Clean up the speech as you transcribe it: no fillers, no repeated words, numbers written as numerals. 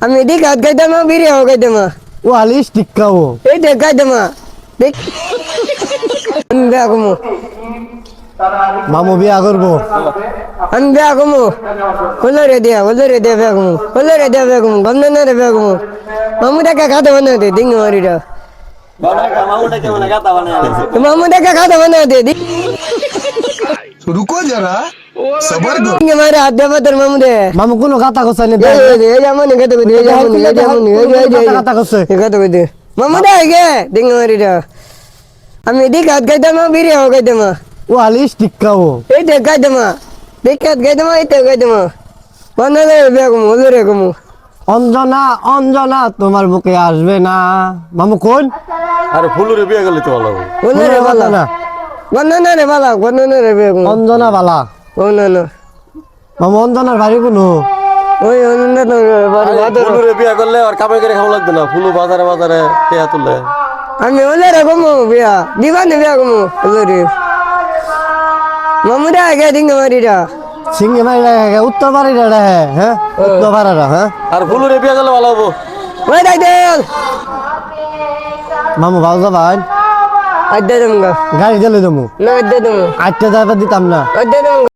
আমি এদিকে হাত গাইতামা বেরিয়ে হও গাইতামা ও আলিশ টিক্কাও এই দেখ গাইতামা দেখ আমি বেয়া কমু মামু বিয়া করবো আমি বেয়া কমু হলো রে দিয়া বেয়া কমু হলো রে দিয়া বেয়া কমু গন্ধ না রে বেয়া কমু মামু দেখা খাতে বানাতে দিঙ্গ মারিটা মামু দেখা খাতে বানাতে रुको जरा सबर करो দিঙ্গ মারে হাত দেবা তোর মামু দে মামু কোনো কথা কইছে না এই যেমন খেতে কই এই যেমন কথা কইছে খেতে কই মামু দে গে দিঙ্গ মারিটা আমি এদিকে হাত গাইতামা বেরিয়ে হও গাইতামা ও আলিশ টিক্কাও এই দেখ গাইতামা দেখ হাত গাইতামা এই দেখ গাইতামা গন্ধ না রে বেয়া কমু হলো রে কমু অঞ্জনা অঞ্জনা তোমার বুকে আসবে না মামু কোন আরে ফুলুরে বিয়ে গেলে তো ভালো হবে। হলো রে বালা না গন্ধ না রে বালা গন্ধ না রে বেয়া কমু অঞ্জনা বালা ও না না মামু অঞ্জনার বাড়ি কোনো ওই অনন্ত বাড়ি আরে বাদর ফুলুরে বিয়ে করলে আর কামাই করে খাওয়া লাগবে না ফুলু বাজারে বাজারে টেয়া তুললে আমি হলো রে কমু বিয়া দিবানে বিয়া কমু হলো রে মামু দে গে দিঙ্গ মারিটা সিঙ্গে মারি রে উত্তর বাড়ি রে হ্যাঁ উত্তর বাড়ি হ্যাঁ আর ফুলুরে বিয়ে করলে ভালো হবো ওই দেখ দেখ মামু ভালো যাবান আড্ডা দমগা গাড়ি দিলে দেবো না আড্ডা দমু আটটা যাবার দিতাম না আড্ডা দমগা